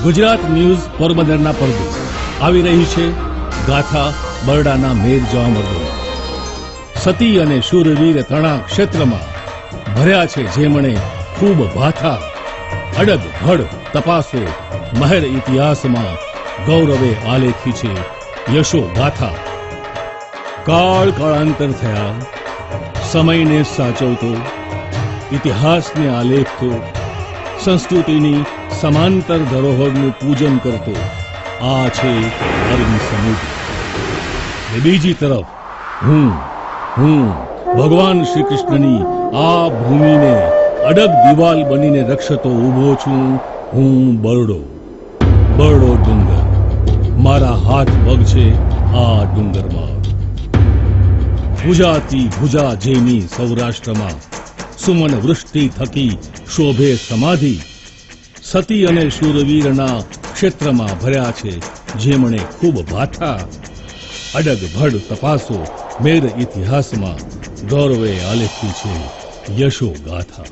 Gujarat news પોરબંદરના પરદે આવી રહી છે ગાથા બરડાના મેર જવા મર્દો. સતી અને શૂરવીર તણા ક્ષેત્રમાં ભર્યા છે જેમણે ખૂબ ભાથા. અડગ ભડ તપાસો મહેર ઇતિહાસમાં ગૌરવે આલેખી છે યશો ગાથા. કાળ કાળાંતર થયા, સમયને સાચવતો, ઇતિહાસને આલેખતો, સંસ્કૃતિની સમાંતર ધરોહરનું પૂજન કરતો આ છે અરબી સમુદ્ર. ને બીજી તરફ હું ભગવાન શ્રી કૃષ્ણની આ ભૂમિને અડગ દિવાલ બનીને રક્ષતો ઊભો છું. હું બરડો ડુંગર, મારા હાથ પગ છે આ ડુંગરમાં. ભુજાતી ભુજા જેની સૌરાષ્ટ્રમાં સુમન વૃષ્ટિ થકી શોભે સમાધિ. સતી અને શૂરવીરના ક્ષેત્રમાં ભર્યા છે જેમણે ખૂબ ભાથા. અડગ ભડ તપાસો મેર ઇતિહાસમાં ગૌરવે આલેખી છે યશો ગાથા.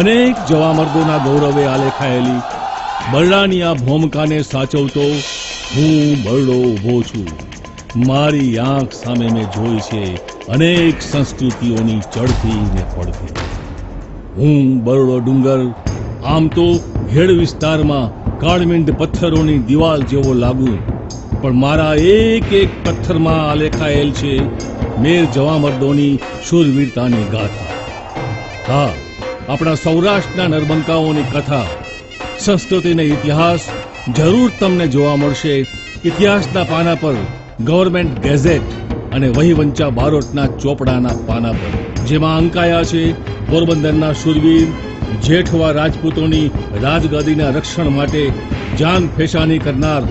અનેક જવામર્દોના ગૌરવે આલેખાયેલી બરડાની આ ભૂમિકાને સાચવતો હું બરડો ઊભો છું. મારી આંખ સામે મેં જોઈ છે અનેક સંસ્કૃતિઓની ચડતી ને પડતી. હું બરડો ડુંગર આમ તો હેડ વિસ્તારમાં કાળમીંડ પથ્થરોની દિવાલ જેવો લાગુ, પણ મારા એક એક પથ્થરમાં આલેખાયેલ છે મેર જવામર્દોની શૂરવીરતાની ગાથા. હા, આપણા સૌરાષ્ટ્રના નરબંકાઓની કથા, સંસ્કૃતિને ઇતિહાસ જરૂર તમને જોવા મળશે ઇતિહાસના પાના પર, ગવર્મેન્ટ ગેઝેટ અને વહીવંચા બારોટના ચોપડાના પાના પર, જેમાં અંકાયા છે પોરબંદરના શૂરવીર જેઠવા રાજપૂતોની રાજગાદીના રક્ષણ માટે જાન ફેશાની કરનાર,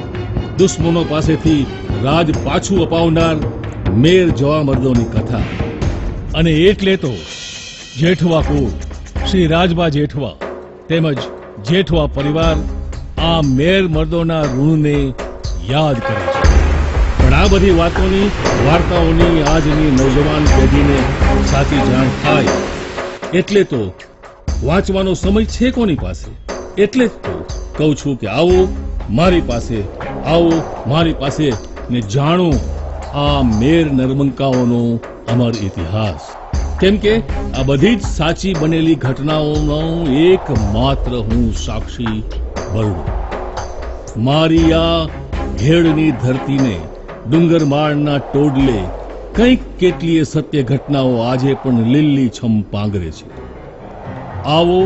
દુશ્મનો પાસેથી રાજ પાછું અપાવનાર મેર જવામર્દોની કથા. અને એટલે તો જેઠવા કુળ, શ્રી રાજબા જેઠવા તેમજ જેઠવા પરિવાર આ મેર મર્દોના ઋણને યાદ કરે છે. પણ આ બધી વાર્તાઓની આજની નવજવાન પેઢીને સાચી જાણ થાય એટલે તો વાંચવાનો સમય છે કોની પાસે? એટલે જ તો કહું છું કે આવો મારી પાસે ને જાણો આ મેર નરબંકાઓનો અમર ઇતિહાસ. કેમ કે આ બધી જ સાચી બનેલી ઘટનાઓનો એક માત્ર હું સાક્ષી બરડો. મારી આ ઘેડની ધરતીને ડુંગરમાળના ટોડલે કંઈક કેટલીય સત્ય ઘટનાઓ આજે પણ લીલી છમ પાંગરે છે. આવો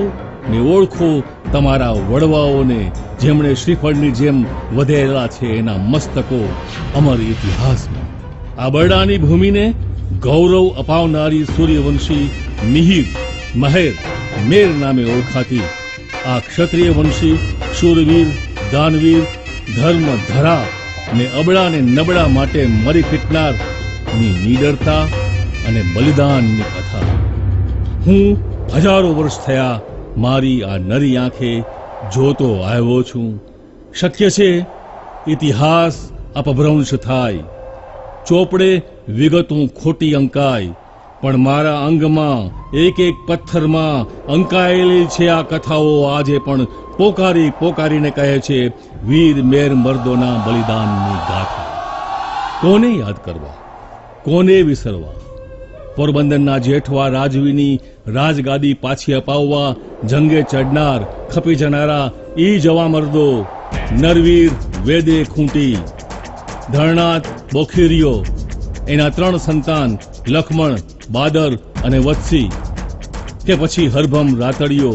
ને ઓળખો તમારા વડવાઓને જેમણે શ્રીફળની જેમ વધેલા છે એના મસ્તકો અમર ઇતિહાસમાં. આ બરડાની ભૂમિને ગૌરવ અપાવનારી સૂર્યવંશી મિહિર મહેર મેર નામે ઓળખાતી આ ક્ષત્રિય વંશી શૂરવીર દાનવીર ધર્મ ધરા ને અબળા ને નબળા માટે મરી ફીટનારની નીડરતા અને બલિદાનની કથા. હું હજારો વર્ષ થયા મારી આ નરી આંખે જોતો આવ્યો છું. શક્ય છે ઇતિહાસ અપભ્રંશ થાય, ચોપડે વિગતો ખોટી અંકાય, પણ મારા અંગમાં એક એક પથ્થરમાં અંકાયેલી છે આ કથાઓ આજે પણ પોકારીને કહે છે વીર મેર મર્દોના બલિદાનની ગાથા. કોને યાદ કરવા, કોને વિસરવા? પોરબંદરના જેઠવા રાજવીની રાજગાદી પાછી અપાવવા જંગે ચડનાર ખપી જનારા ઈ જવામર્દો નરવીર વેદે ખૂંટી, ધરણાત બોખીરિયો, એના 3 સંતાન લખમણ, બાદર અને વત્સી, કે પછી હરભમ રાતડિયો,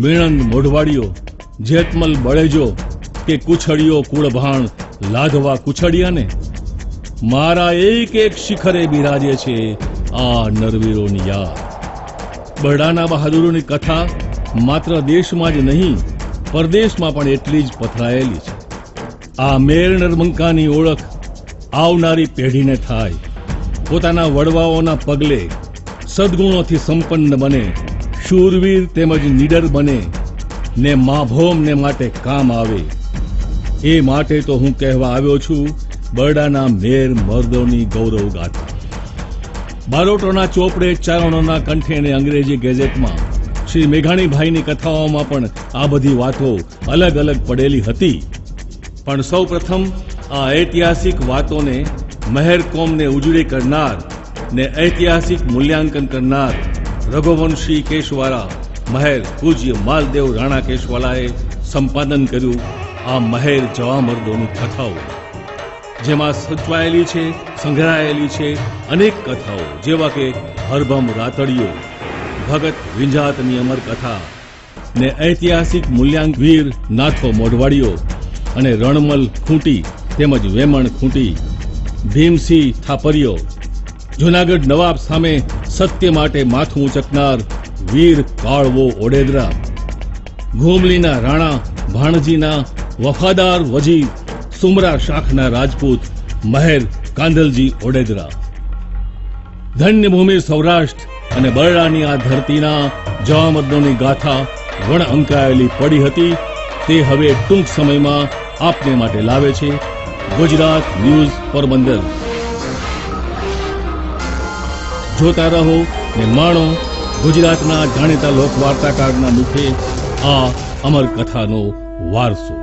મીણંદ મોઢવાડિયો, જેતમલ બળેજો કે કુછડિયો કુળભાણ લાધવા કુછડિયાને. મારા એક એક શિખરે બિરાજે છે આ નરવીરોની યાદ. બરડાના બહાદુરોની કથા માત્ર દેશમાં જ નહીં પરદેશમાં પણ એટલી જ પથરાયેલી છે. આ મેર નરબંકાની ઓળખ આવનારી પેઢીને થાય, પોતાના વડવાઓના પગલે સદગુણોથી સંપન્ન બને, શૂરવીર તેમજ નીડર બને ને માભોમને માટે કામ આવે. એ માટે તો હું કહેવા આવ્યો છું બરડાના મેર મર્દોની ગૌરવ ગાથા. બારોટોના ચોપડે, ચારણોના કંઠે અને અંગ્રેજી ગેઝેટમાં શ્રી મેઘાણીભાઈની કથાઓમાં પણ આ બધી વાતો અલગ અલગ પડેલી હતી. પણ સૌ પ્રથમ આ ઐતિહાસિક વાતોને મહેરકોમને ઉજળી કરનાર ને ઐતિહાસિક મૂલ્યાંકન કરનાર રઘુવંશી કેશવાલા મહેર પૂજ્ય માલદેવ રાણા કેશવાલાએ સંપાદન કર્યું આ મહેર જવામર્દોની કથાઓ, જેમાં સચવાયેલી છે, સંગ્રહાયેલી છે અનેક કથાઓ, જેવા કે હરભમ રાતડિયો, ભગત વિંજાતની અમર કથા ને ઐતિહાસિક મૂલ્યાંક વીર નાથો મોઢવાડીયો અને રણમલ ખૂંટી તેમજ વેમણ ખૂંટી, ભીમસિંહ થાપરિયો, જૂનાગઢ નવાબ સામે સત્ય માટે માથું ઉચકનાર વીર કાળવો ઓડેદરા, ઘુમલીના રાણા ભાણજીના વફાદાર વજીર સુમરા શાખના રાજપૂત મહેર કાંધલજી ઓડેદરા. ધન્ય ભૂમિ સૌરાષ્ટ્ર અને બરડાની આ ધરતીના જવામર્દોની ગાથા વણ અંકાયેલી પડી હતી, તે હવે ટૂંક સમયમાં આપને માટે લાવે છે ગુજરાત ન્યૂઝ પોરબંદર. જોતા રહો ને માણો ગુજરાતના જાણીતા લોકવાર્તાકારના મુખે આ અમર કથાનો વારસો.